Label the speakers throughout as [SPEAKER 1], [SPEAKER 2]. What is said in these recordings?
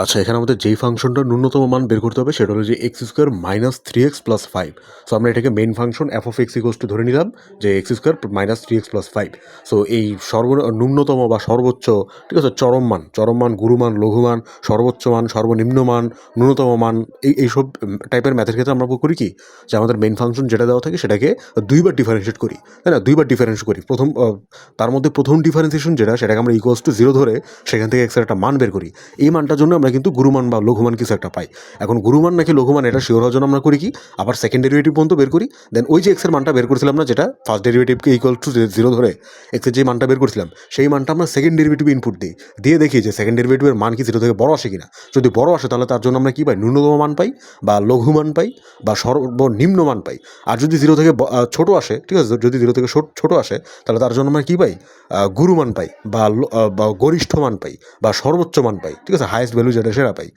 [SPEAKER 1] আচ্ছা, এখানে আমাদের যেই ফাংশনটার ন্যূনতম মান বের করতে হবে সেটা হলো যে x square minus three x plus five. So আমরা এটাকে main function F of x equals to ধরে নিলাম যে x square minus three x plus five. So এই ন্যূনতম বা সর্বোচ্চ, ঠিক আছে, চরম মান, গুরুমান, লঘুমান, সর্বোচ্চ মান, সর্বনিম্ন মান, ন্যূনতম মান, এইসব টাইপের ম্যাথের ক্ষেত্রে আমরা করি কি, যে আমাদের মেইন ফাংশন যেটা দেওয়া থাকে সেটাকে দুইবার ডিফারেন্সিয়েট করি, তাই না? দুইবার ডিফারেন্সিয়েট করি। তার মধ্যে প্রথম ডিফারেন্সিয়েশন সেটাকে আমরা ইকুয়ালস টু জিরো ধরে সেখান থেকে এক্সের একটা মান বের করি। এই মানটার জন্য আমরা কিন্তু গুরুমান বা লঘুমান কিছু একটা পাই। এখন গুরুমান নাকি লঘুমান এটা শিওর হওয়ার জন্য আমরা করি কি, আবার সেকেন্ড ডেরিভেটিভ পর্যন্ত বের করি। দেন ওই যে এক্সের মানটা বের করেছিলাম না, যেটা ফার্স্ট ডেরিভেটিভকে ইকুয়াল টু জিরো ধরে এক্সের যে মানটা বের করেছিলাম, সেই মানটা আমরা সেকেন্ড ডেরিভেটিভ ইনপুট দিই, দিয়ে দেখি যে সেকেন্ড ডেরিভেটিভের মান কি জিরো থেকে বড় আসে কিনা। যদি বড় আসে তাহলে তার জন্য আমরা কি পাই, ন্যূনতম মান পাই বা লঘুমান পাই বা সর্বনিম্ন মান পাই। আর যদি জিরো থেকে ছোট আসে, ঠিক আছে, যদি জিরো থেকে ছোট আসে তাহলে তার জন্য আমরা কি পাই, গুরুমান পাই বা গরিষ্ঠ মান পাই বা সর্বোচ্চ মান পাই, ঠিক আছে, হাইয়েস্ট ভ্যালু যেটা সেটা পাই।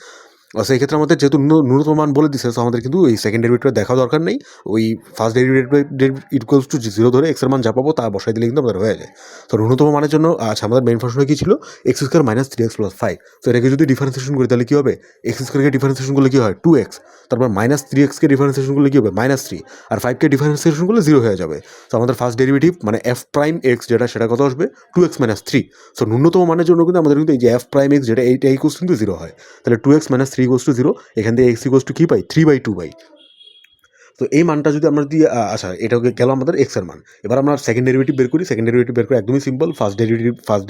[SPEAKER 1] সেই ক্ষেত্রে আমাদের যেহেতু ন্যূনতম মান বলে দিচ্ছে, তো আমাদের কিন্তু এই সেকেন্ড ডেরিভেটিভটা দেখা দরকার নেই। ওই first derivative equals to zero ধরে এক্সের মান যা পাবো তা বসাই দিলে কিন্তু আমাদের হয়ে যায়। তো ন্যূনতম মানের জন্য আচ্ছা, আমাদের মেইন ফাংশনে কী ছিল, x square minus three x plus five. তো এটাকে যদি ডিফারেন্সিয়েশন করি তাহলে কী হবে, এক্স স্কোয়ারকে ডিফারেন্সিয়েশন করলে কী হয়, টু এক্স। তারপর মাইনাস থ্রি এক্সকে ডিফারেন্সিয়েশন করলে কী হবে, মাইনাস থ্রি। আর ফাইভকে ডিফারেন্সিয়েশন করলে জিরো হয়ে যাবে। তো আমাদের ফার্স্ট ডেরিভেটিভ মানে এফ প্রাইম এক্স যেটা, সেটা কত আসবে, two x minus three. So ন্যূনতম মানের জন্য কিন্তু আমাদের কিন্তু এই যে এফ প্রাইম এক্স যেটা, এইটা ইকুয়ালস কিন্তু জিরো হয়। তাহলে two x minus three equals to zero. এখান থেকে এক্স ইকুয়ালস টু কী পাই, থ্রি বাই টু পাই। তো এই মানটা যদি আমরা দিয়ে আচ্ছা, এটা গেল আমাদের এক্সের মান। এবার আমরা সেকেন্ড ডেরিভেটিভ বের করি। সেকেন্ড ডেরিভেটিভ বের করে একদমই সিম্পল, ফার্স্ট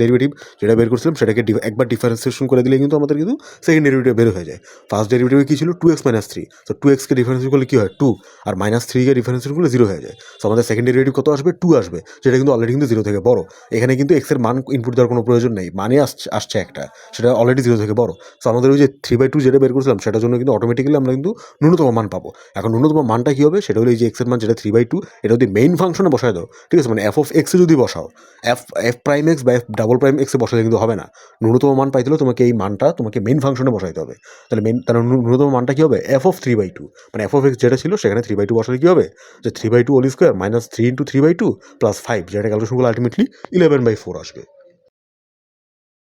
[SPEAKER 1] ডেরিভেটিভ যেটা বের করছিলাম সেটাকে একবার ডিফারেন্সিয়েশন করে দিলে কিন্তু আমাদের কিন্তু সেকেন্ড ডেরিভেটিভ বের হয়ে যায়। ফার্স্ট ডেরিভেটিভে কী ছিল, টু এক্স মাইনাস থ্রি। তো টু এক্সকে ডিফারেন্সিয়েট করলে কী হয়, টু। আর মাইনাস থ্রিকে ডিফারেন্সিয়েট করলে জিরো হয়ে যায়। তো আমাদের সেকেন্ড ডেরিভেটিভ কত আসবে, টু আসবে, যেটা কিন্তু অলরেডি কিন্তু জিরো থেকে বড়। এখানে কিন্তু এক্সের মান ইনপুট দেওয়ার কোনো প্রয়োজন নেই, মানে আসছে একটা, সেটা অলরেডি জিরো থেকে বড়। তো আমাদের ওই যে থ্রি বাই টু যেটা বের করছিলাম সেটার জন্য কিন্তু অটোমেটিক্যালি আমরা কিন্তু ন্যূনতম মান পাবো। এখন ন্যূনতম মানটা কী হবে, সেটা হলো এই যে এক্সের মান যেটা থ্রি বাই টু, এটা যদি মেইন ফাংশনে বসায় দাও, ঠিক আছে, মানে এফ অফ এক্সে যদি বসাও, এফ প্রাইম এক্স বা এফ ডাবল প্রাইম এক্সে বসালে কিন্তু হবে না। ন্যূনতম মান পাইতে হলে তোমাকে এই মানটা তোমাকে মেইন ফাংশনে বসাইতে হবে। তাহলে ন্যূনতম মানটা কী হবে, F of three by two, মানে এফ অফ এক্স যেটা ছিল সেখানে থ্রি বাই টু বসালে কী হবে, যে three by two whole square minus three into three by two plus five, যেটা ক্যালকুলেশন করলে আলটিমেটলি 11/4 আসবে।